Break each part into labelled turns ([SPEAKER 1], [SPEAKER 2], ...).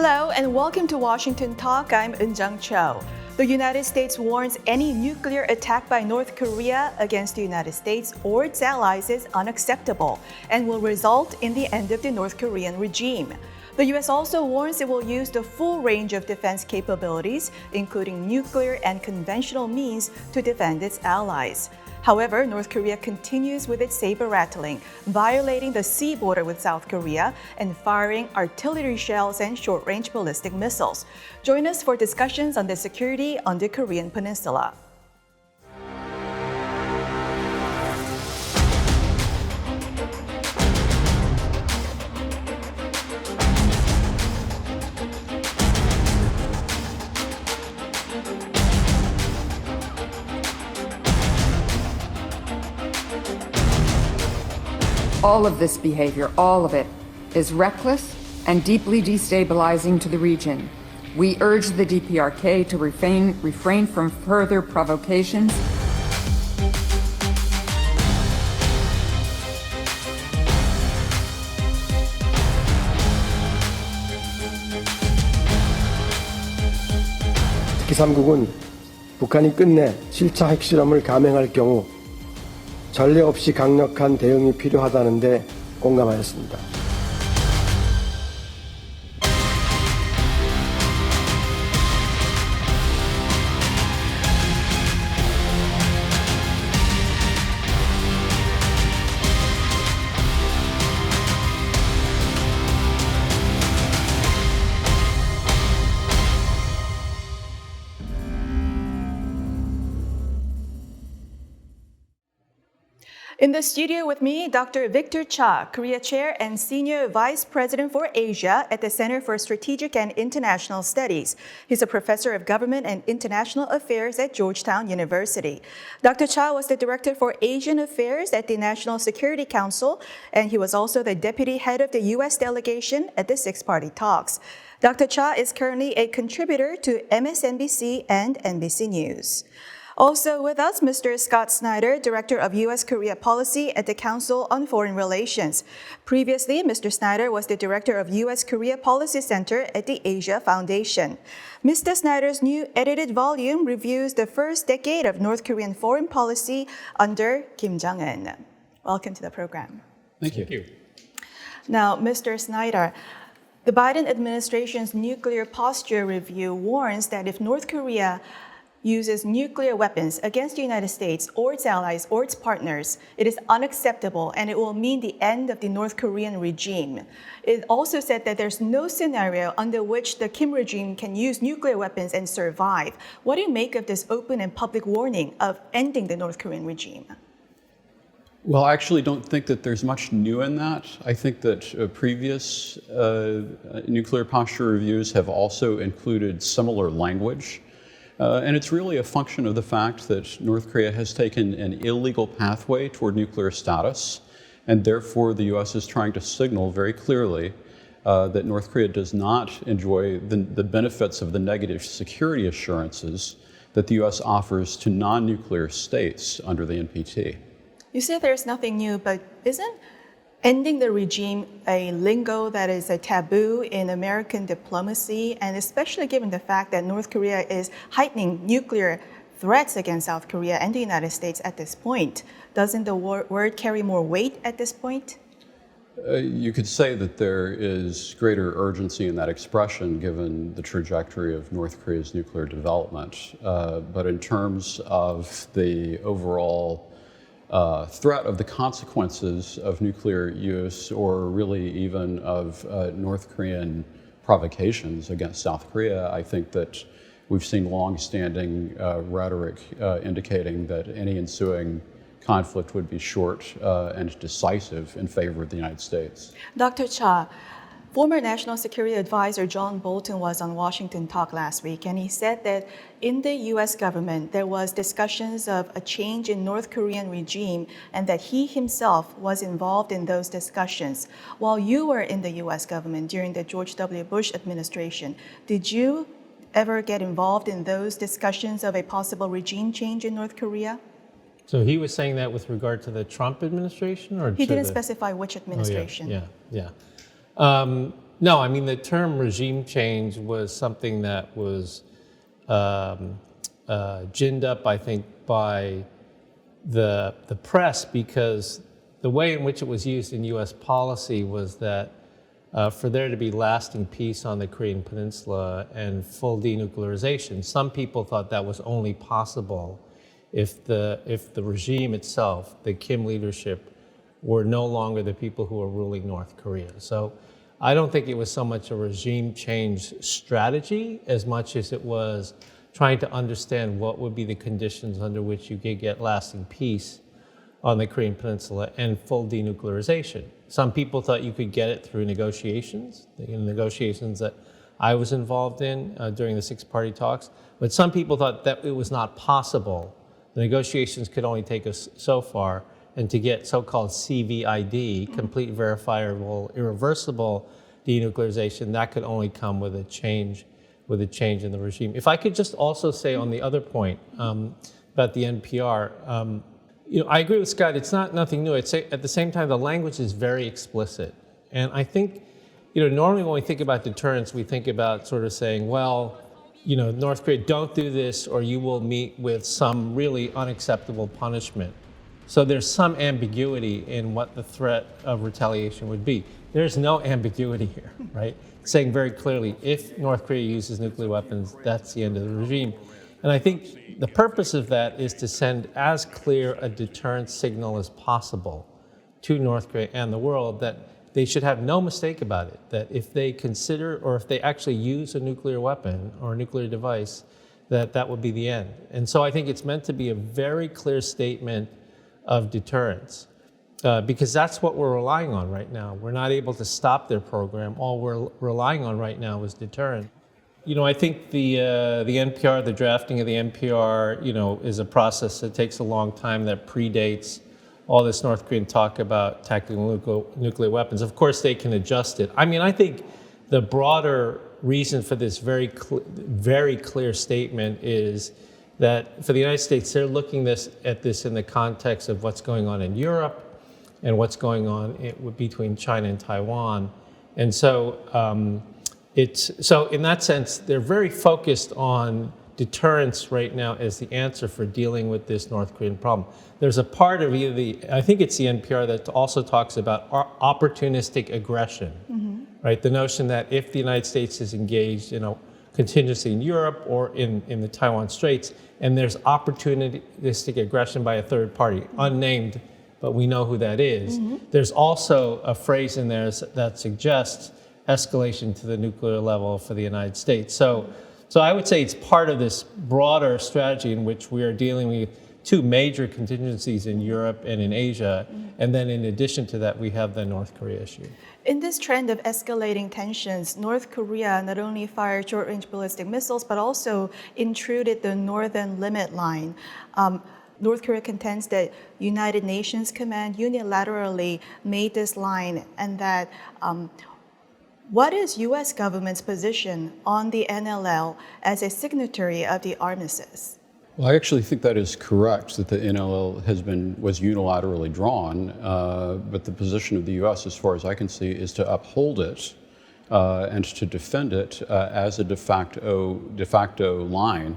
[SPEAKER 1] Hello and welcome to Washington Talk. I'm Eunjung Cho. The United States warns any nuclear attack by North Korea against the United States or its allies is unacceptable and will result in the end of the North Korean regime. The U.S. also warns it will use the full range of defense capabilities, including nuclear and conventional means, to defend its allies. However, North Korea continues with its saber-rattling, violating the sea border with South Korea and firing artillery shells and short-range ballistic missiles. Join us for discussions on the security on the Korean Peninsula.
[SPEAKER 2] All of this behavior, all of it, is reckless and deeply destabilizing to the region. We urge the DPRK to refrain from further provocations.
[SPEAKER 3] 특히 3국은 북한이 끝내 7차 핵실험을 감행할 경우 전례 없이 강력한 대응이 필요하다는 데 공감하였습니다.
[SPEAKER 1] In the studio with me, Dr. Victor Cha, Korea Chair and Senior Vice President for Asia at the Center for Strategic and International Studies. He's a professor of government and international affairs at Georgetown University. Dr. Cha was the Director for Asian Affairs at the National Security Council, and he was also the Deputy Head of the U.S. delegation at the Six-Party Talks. Dr. Cha is currently a contributor to MSNBC and NBC News. Also with us, Mr. Scott Snyder, Director of U.S.-Korea Policy at the Council on Foreign Relations. Previously, Mr. Snyder was the Director of U.S.-Korea Policy Center at the Asia Foundation. Mr. Snyder's new edited volume reviews the first decade of North Korean foreign policy under Kim Jong-un. Welcome to the program.
[SPEAKER 4] Thank you.
[SPEAKER 1] Now, Mr. Snyder, the Biden administration's nuclear posture review warns that if North Korea uses nuclear weapons against the United States or its allies or its partners, it is unacceptable and it will mean the end of the North Korean regime. It also said that there's no scenario under which the Kim regime can use nuclear weapons and survive. What do you make of this open and public warning of ending the North Korean regime?
[SPEAKER 4] Well, I actually don't think that there's much new in that. I think that previous nuclear posture reviews have also included similar language. And it's really a function of the fact that North Korea has taken an illegal pathway toward nuclear status, and therefore the U.S. is trying to signal very clearly that North Korea does not enjoy the benefits of the negative security assurances that the U.S. offers to non-nuclear states under the NPT.
[SPEAKER 1] You say there's nothing new, but isn't ending the regime a lingo that is a taboo in American diplomacy, and especially given the fact that North Korea is heightening nuclear threats against South Korea and the United States at this point? Doesn't the word carry more weight at this point?
[SPEAKER 4] You could say that there is greater urgency in that expression given the trajectory of North Korea's nuclear development. But in terms of the overall threat of the consequences of nuclear use, or really even of North Korean provocations against South Korea, I think that we've seen long-standing rhetoric indicating that any ensuing conflict would be short and decisive in favor of the United States.
[SPEAKER 1] Dr. Cha, former National Security Advisor John Bolton was on Washington Talk last week, and he said that in the U.S. government, there was discussions of a change in North Korean regime and that he himself was involved in those discussions. While you were in the U.S. government during the George W. Bush administration, did you ever get involved in those discussions of a possible regime change in North Korea?
[SPEAKER 5] So he was saying that with regard to the Trump administration, or
[SPEAKER 1] He didn't specify which administration.
[SPEAKER 5] Yeah. No, I mean, the term regime change was something that was ginned up, I think, by the press, because the way in which it was used in U.S. policy was that for there to be lasting peace on the Korean Peninsula and full denuclearization, some people thought that was only possible if the regime itself, the Kim leadership, were no longer the people who were ruling North Korea. So I don't think it was so much a regime change strategy as much as it was trying to understand what would be the conditions under which you could get lasting peace on the Korean Peninsula and full denuclearization. Some people thought you could get it through negotiations, the negotiations that I was involved in during the six-party talks, but some people thought that it was not possible. The negotiations could only take us so far, and to get so-called CVID, complete verifiable, irreversible denuclearization, that could only come with a change in the regime. If I could just also say on the other point about the NPR, I agree with Scott, it's nothing new. I'd say at the same time, the language is very explicit. And I think, normally when we think about deterrence, we think about sort of saying, well, North Korea, don't do this or you will meet with some really unacceptable punishment. So there's some ambiguity in what the threat of retaliation would be. There's no ambiguity here, right? Saying very clearly, if North Korea uses nuclear weapons, that's the end of the regime. And I think the purpose of that is to send as clear a deterrence signal as possible to North Korea and the world that they should have no mistake about it, that if they consider or if they actually use a nuclear weapon or a nuclear device, that would be the end. And so I think it's meant to be a very clear statement of deterrence, because that's what we're relying on right now. We're not able to stop their program. All we're relying on right now is deterrence. I think the NPR, the drafting of the NPR, is a process that takes a long time, that predates all this North Korean talk about tactical nuclear weapons. Of course, they can adjust it. I mean, I think the broader reason for this very clear statement is that for the United States, they're looking at this in the context of what's going on in Europe and what's going on between China and Taiwan. And so so in that sense, they're very focused on deterrence right now as the answer for dealing with this North Korean problem. There's a part of I think it's the NPR that also talks about opportunistic aggression, right? The notion that if the United States is engaged in a contingency in Europe or in the Taiwan Straits, and there's opportunistic aggression by a third party, unnamed, but we know who that is. There's also a phrase in there that suggests escalation to the nuclear level for the United States. So I would say it's part of this broader strategy in which we are dealing with two major contingencies in Europe and in Asia. And then in addition to that, we have the North Korea issue.
[SPEAKER 1] In this trend of escalating tensions, North Korea not only fired short-range ballistic missiles, but also intruded the northern limit line. North Korea contends that United Nations Command unilaterally made this line, and that what is U.S. government's position on the NLL as a signatory of the armistice?
[SPEAKER 4] Well, I actually think that is correct, that the NLL was unilaterally drawn, but the position of the U.S., as far as I can see, is to uphold it and to defend it as a de facto line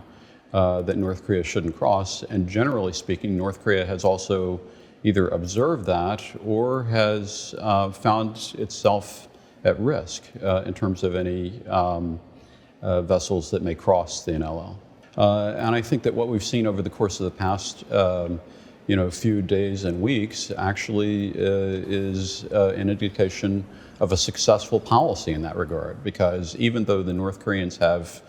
[SPEAKER 4] that North Korea shouldn't cross. And generally speaking, North Korea has also either observed that or has found itself at risk in terms of any vessels that may cross the NLL. And I think that what we've seen over the course of the past few days and weeks actually is an indication of a successful policy in that regard, because even though the North Koreans have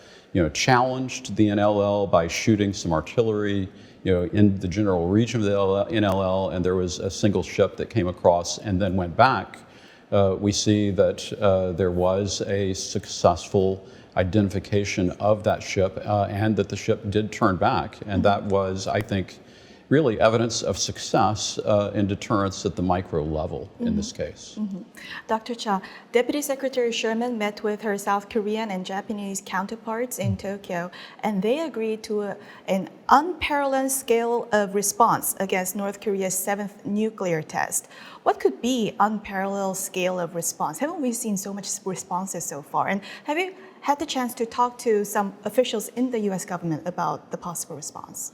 [SPEAKER 4] challenged the NLL by shooting some artillery in the general region of the NLL, and there was a single ship that came across and then went back, we see that there was a successful identification of that ship and that the ship did turn back. And that was, I think, really evidence of success in deterrence at the micro level in this case.
[SPEAKER 1] Dr. Cha, Deputy Secretary Sherman met with her South Korean and Japanese counterparts in Tokyo, and they agreed to an unparalleled scale of response against North Korea's 7th nuclear test. What could be unparalleled scale of response? Haven't we seen so much responses so far? And have you had the chance to talk to some officials in the U.S. government about the possible response?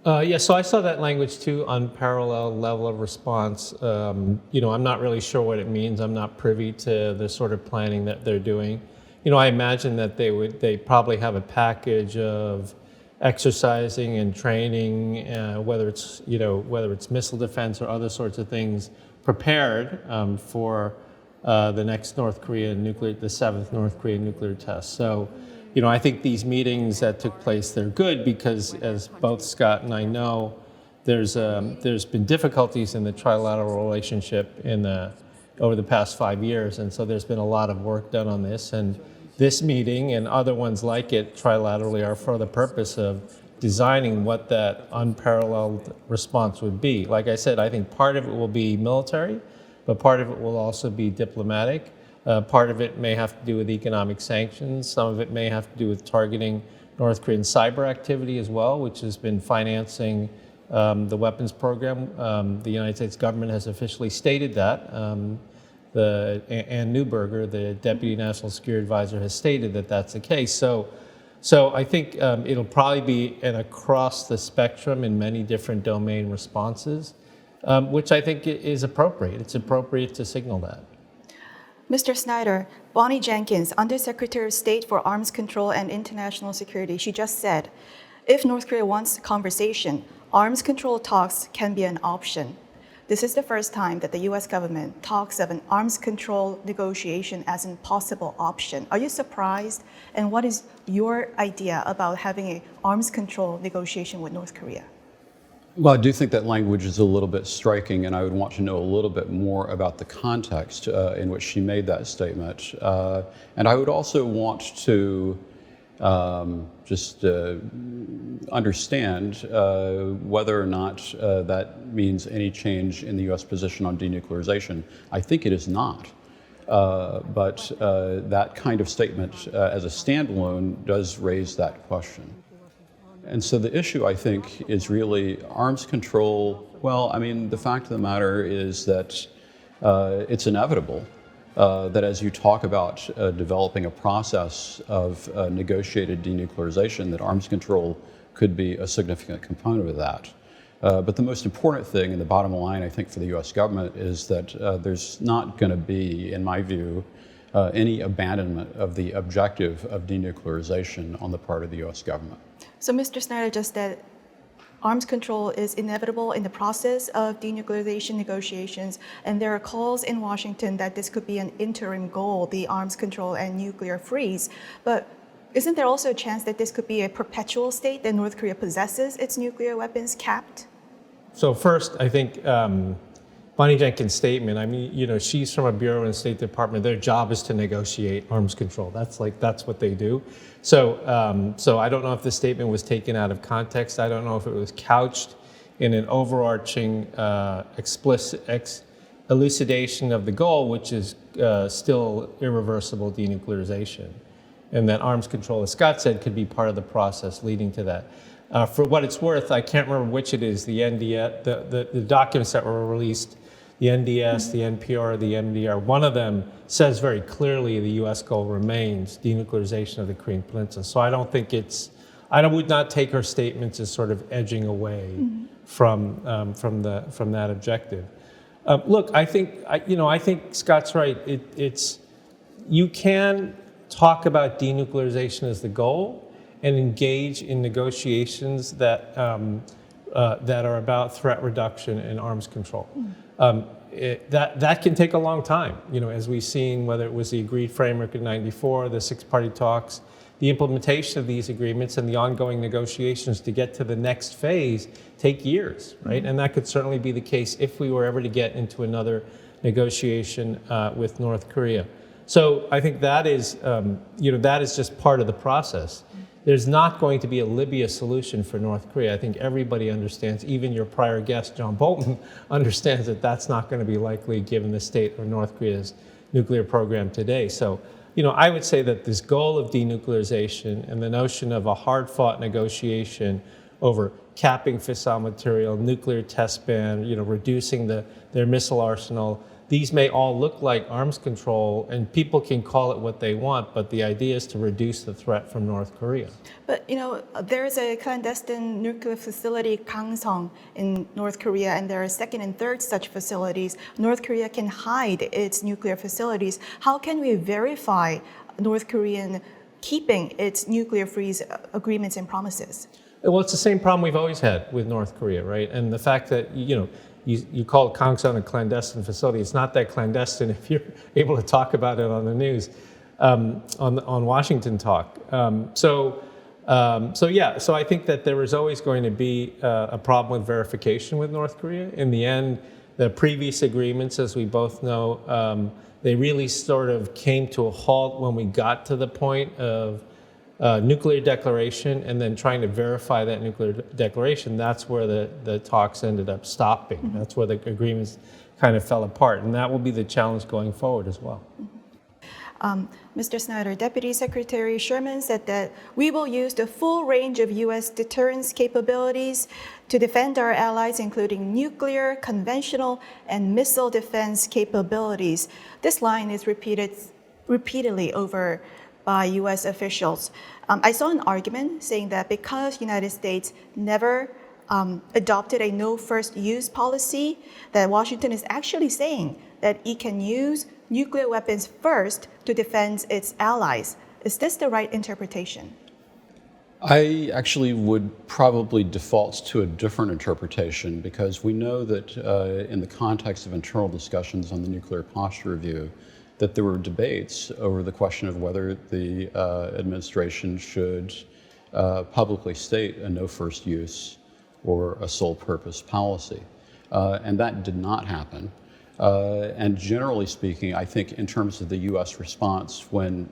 [SPEAKER 5] Yeah, so I saw that language too, unparalleled level of response. I'm not really sure what it means. I'm not privy to the sort of planning that they're doing. I imagine that they probably have a package of exercising and training, whether it's missile defense or other sorts of things, prepared for the next the 7th North Korean nuclear test. So, I think these meetings that took place, they're good because, as both Scott and I know, there's been difficulties in the trilateral relationship over the past 5 years, and so there's been a lot of work done on this. And this meeting and other ones like it trilaterally are for the purpose of designing what that unparalleled response would be. Like I said, I think part of it will be military, but part of it will also be diplomatic. Part of it may have to do with economic sanctions. Some of it may have to do with targeting North Korean cyber activity as well, which has been financing the weapons program. The United States government has officially stated that. Ann Neuberger, the Deputy National Security Advisor, has stated that that's the case. So I think it'll probably be an across the spectrum in many different domain responses, which I think is appropriate. It's appropriate to signal that.
[SPEAKER 1] Mr. Snyder, Bonnie Jenkins, Undersecretary of State for Arms Control and International Security, she just said, if North Korea wants conversation, arms control talks can be an option. This is the first time that the U.S. government talks of an arms control negotiation as a possible option. Are you surprised? And what is your idea about having an arms control negotiation with North Korea?
[SPEAKER 4] Well, I do think that language is a little bit striking, and I would want to know a little bit more about the context in which she made that statement. And I would also want to just understand whether or not that means any change in the U.S. position on denuclearization. I think it is not. But that kind of statement as a standalone does raise that question. And so the issue, I think, is really arms control. Well, I mean, the fact of the matter is that it's inevitable that as you talk about developing a process of negotiated denuclearization, that arms control could be a significant component of that. But the most important thing, and the bottom line, I think, for the U.S. government is that there's not going to be, in my view, any abandonment of the objective of denuclearization on the part of the U.S. government.
[SPEAKER 1] So Mr. Snyder just said arms control is inevitable in the process of denuclearization negotiations, and there are calls in Washington that this could be an interim goal, the arms control and nuclear freeze. But isn't there also a chance that this could be a perpetual state, that North Korea possesses its nuclear weapons capped?
[SPEAKER 5] So first, I think Bonnie Jenkins' statement, I mean, she's from a bureau in the State Department. Their job is to negotiate arms control. That's what they do. So I don't know if the statement was taken out of context. I don't know if it was couched in an overarching explicit elucidation of the goal, which is still irreversible denuclearization. And that arms control, as Scott said, could be part of the process leading to that. For what it's worth, I can't remember which it is, the NDS, the documents that were released, the NDS, the NPR, the MDR, one of them says very clearly the U.S. goal remains denuclearization of the Korean Peninsula. So I I would not take her statements as sort of edging away from that objective. Look, I think Scott's right. You can talk about denuclearization as the goal and engage in negotiations that are about threat reduction and arms control. That can take a long time, as we've seen, whether it was the agreed framework in '94, the six-party talks, the implementation of these agreements and the ongoing negotiations to get to the next phase take years, right? And that could certainly be the case if we were ever to get into another negotiation with North Korea. So I think that is just part of the process. there's not going to be a Libya solution for North Korea. I think everybody understands, even your prior guest, John Bolton, understands that that's not going to be likely given the state of North Korea's nuclear program today. So, I would say that this goal of denuclearization and the notion of a hard-fought negotiation over capping fissile material, nuclear test ban, reducing their missile arsenal, these may all look like arms control, and people can call it what they want, but the idea is to reduce the threat from North Korea.
[SPEAKER 1] But, there is a clandestine nuclear facility, Kangsong, in North Korea, and there are second and third such facilities. North Korea can hide its nuclear facilities. How can we verify North Korean keeping its nuclear-free agreements and promises?
[SPEAKER 5] Well, it's the same problem we've always had with North Korea, right? And the fact that, you call Kangsong a clandestine facility. It's not that clandestine if you're able to talk about it on the news, on Washington Talk. So I think that there was always going to be a problem with verification with North Korea. In the end, the previous agreements, as we both know, they really sort of came to a halt when we got to the point of nuclear declaration and then trying to verify that nuclear declaration. That's where the talks ended up stopping. Mm-hmm. That's where the agreements kind of fell apart. And that will be the challenge going forward as well.
[SPEAKER 1] Mr. Snyder, Deputy Secretary Sherman said that we will use the full range of U.S. deterrence capabilities to defend our allies, including nuclear, conventional, and missile defense capabilities. This line is repeated repeatedly over by U.S. officials. I saw an argument saying that because the United States never adopted a no first use policy, that Washington is actually saying that it can use nuclear weapons first to defend its allies. Is this the right interpretation?
[SPEAKER 4] I actually would probably default to a different interpretation because we know that in the context of internal discussions on the nuclear posture review, that there were debates over the question of whether the administration should publicly state a no first use or a sole purpose policy. And that did not happen. And generally speaking, I think in terms of the US response, when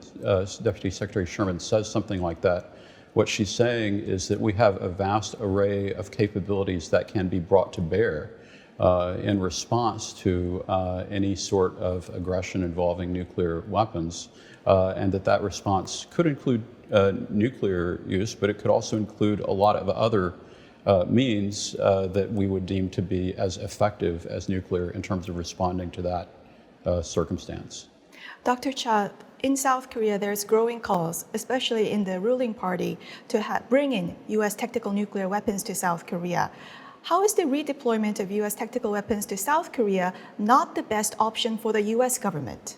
[SPEAKER 4] Deputy Secretary Sherman says something like that, what she's saying is that we have a vast array of capabilities that can be brought to bear in response to any sort of aggression involving nuclear weapons, and that response could include nuclear use, but it could also include a lot of other means that we would deem to be as effective as nuclear in terms of responding to that circumstance.
[SPEAKER 1] Dr. Cha, in South Korea, there's growing calls, especially in the ruling party, to bring in U.S. tactical nuclear weapons to South Korea. How is the redeployment of U.S. tactical weapons to South Korea not the best option for the U.S. government?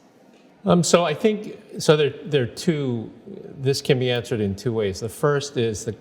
[SPEAKER 5] So I think there are two. This can be answered in two ways. The first is the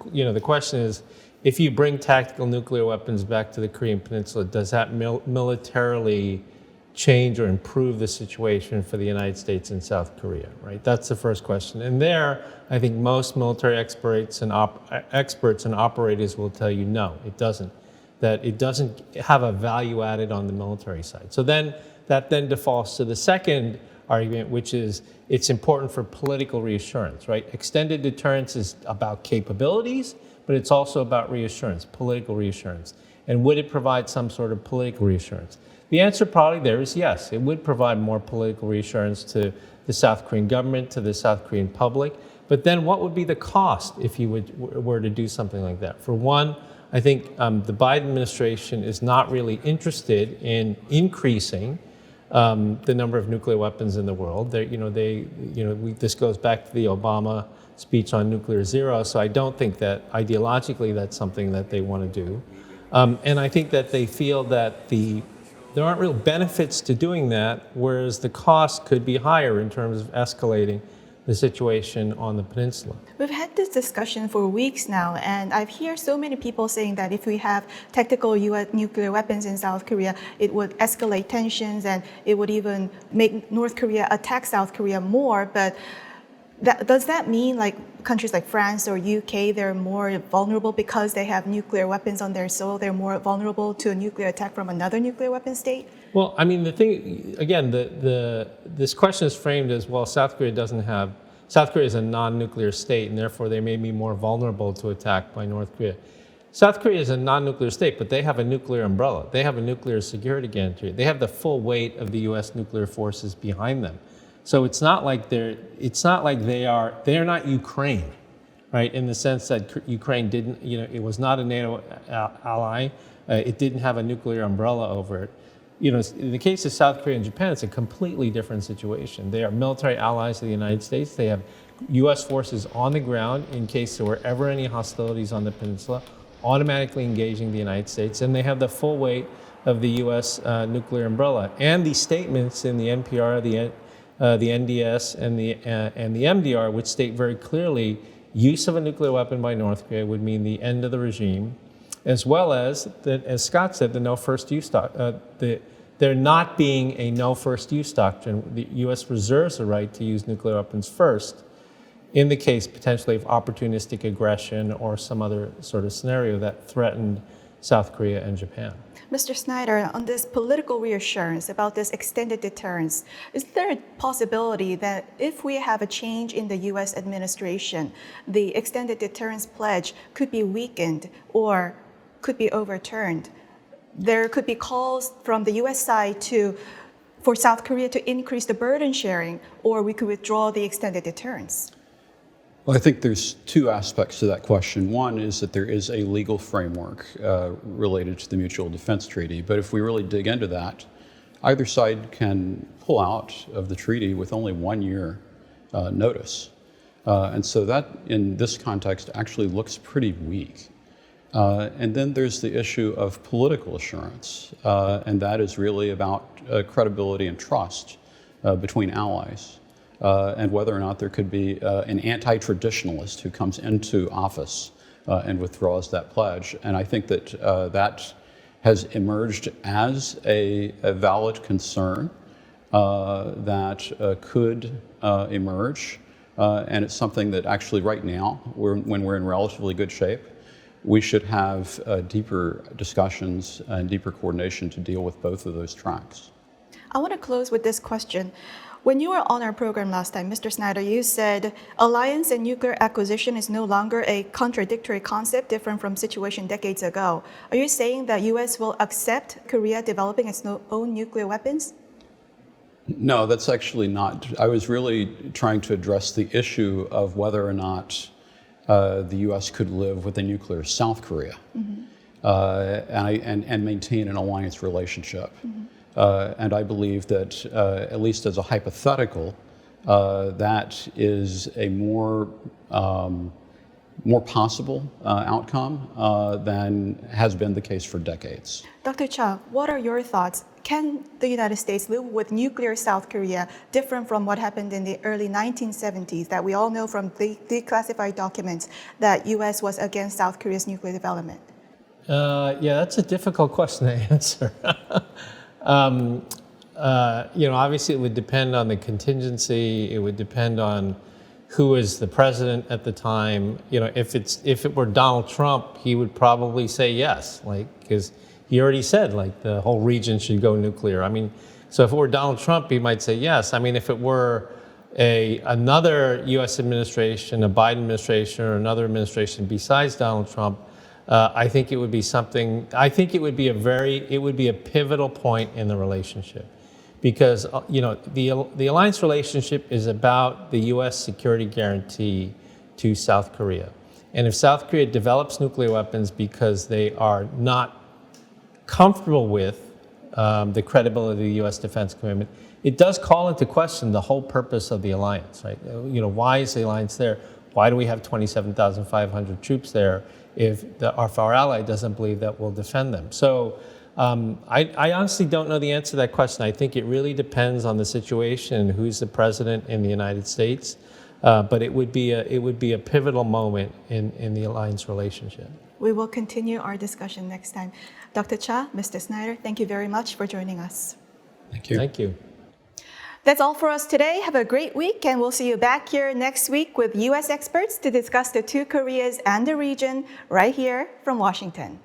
[SPEAKER 5] question is, if you bring tactical nuclear weapons back to the Korean Peninsula, does that militarily change or improve the situation for the United States and South Korea? Right. That's the first question. And there, I think most military experts and operators will tell you no, it doesn't. That it doesn't have a value added on the military side. So then that defaults to the second argument, which is it's important for political reassurance, right? Extended deterrence is about capabilities, but it's also about reassurance, political reassurance. And would it provide some sort of political reassurance? The answer probably there is yes. It would provide more political reassurance to the South Korean government, to the South Korean public. But then what would be the cost if you were to do something like that? For one, I think the Biden administration is not really interested in increasing the number of nuclear weapons in the world. This goes back to the Obama speech on nuclear zero. So I don't think that ideologically that's something that they want to do. And I think that they feel that there aren't real benefits to doing that, whereas the cost could be higher in terms of escalating the situation on the peninsula.
[SPEAKER 1] We've had this discussion for weeks now, and I've heard so many people saying that if we have tactical U.S. nuclear weapons in South Korea, it would escalate tensions and it would even make North Korea attack South Korea more. But does that mean like countries like France or UK, they're more vulnerable because they have nuclear weapons on their soil? They're more vulnerable to a nuclear attack from another nuclear weapon state?
[SPEAKER 5] Well, I mean, the thing, again, this question is framed as, well, South Korea doesn't have South Korea is a non-nuclear state, and therefore they may be more vulnerable to attack by North Korea. South Korea is a non-nuclear state, but they have a nuclear umbrella. They have a nuclear security guarantee. They have the full weight of the U.S. nuclear forces behind them. So it's not like they're not Ukraine, right? In the sense that Ukraine didn't, it was not a NATO ally. It didn't have a nuclear umbrella over it. In the case of South Korea and Japan, it's a completely different situation. They are military allies of the United States. They have U.S. forces on the ground in case there were ever any hostilities on the peninsula, automatically engaging the United States, and they have the full weight of the U.S. Nuclear umbrella. And the statements in the NPR, the NDS, and the MDR, which state very clearly use of a nuclear weapon by North Korea would mean the end of the regime, as well as, as Scott said, the no first use there not being a no first use doctrine. The U.S. reserves the right to use nuclear weapons first in the case potentially of opportunistic aggression or some other sort of scenario that threatened South Korea and Japan.
[SPEAKER 1] Mr. Snyder, on this political reassurance about this extended deterrence, is there a possibility that if we have a change in the U.S. administration, the extended deterrence pledge could be weakened or could be overturned? There could be calls from the U.S. side for South Korea to increase the burden sharing, or we could withdraw the extended deterrence.
[SPEAKER 4] Well, I think there's two aspects to that question. One is that there is a legal framework related to the Mutual Defense Treaty, but if we really dig into that, either side can pull out of the treaty with only 1 year notice. And so that, in this context, actually looks pretty weak. And then there's the issue of political assurance, and that is really about credibility and trust between allies. And whether or not there could be an anti-traditionalist who comes into office and withdraws that pledge. And I think that that has emerged as a valid concern that could emerge. And it's something that actually right now, when we're in relatively good shape, we should have deeper discussions and deeper coordination to deal with both of those tracks.
[SPEAKER 1] I want to close with this question. When you were on our program last time, Mr. Snyder, you said alliance and nuclear acquisition is no longer a contradictory concept different from situation decades ago. Are you saying that U.S. will accept Korea developing its own nuclear weapons?
[SPEAKER 4] No, that's actually not. I was really trying to address the issue of whether or not the U.S. could live with a nuclear South Korea and maintain an alliance relationship. And I believe that, at least as a hypothetical, that is a more possible outcome than has been the case for decades.
[SPEAKER 1] Dr. Cha, what are your thoughts? Can the United States live with nuclear South Korea different from what happened in the early 1970s that we all know from the declassified documents that U.S. was against South Korea's nuclear development?
[SPEAKER 5] Yeah, that's a difficult question to answer. Obviously it would depend on the contingency. It would depend on who is the president at the time. If it were Donald Trump, he would probably say yes, because he already said the whole region should go nuclear. So if it were Donald Trump, he might say yes. If it were another U.S. administration, a Biden administration, or another administration besides Donald Trump, I think it would be something. I think it would be a pivotal point in the relationship, because the alliance relationship is about the U.S. security guarantee to South Korea, and if South Korea develops nuclear weapons because they are not comfortable with the credibility of the U.S. defense commitment, it does call into question the whole purpose of the alliance, right? Why is the alliance there? Why do we have 27,500 troops there if our ally doesn't believe that we'll defend them? So I honestly don't know the answer to that question. I think it really depends on the situation and who's the president in the United States. But it would be a pivotal moment in the alliance relationship.
[SPEAKER 1] We will continue our discussion next time. Dr. Cha, Mr. Snyder, thank you very much for joining us.
[SPEAKER 4] Thank you.
[SPEAKER 5] Thank you.
[SPEAKER 1] That's all for us today. Have a great week, and we'll see you back here next week with U.S. experts to discuss the two Koreas and the region right here from Washington.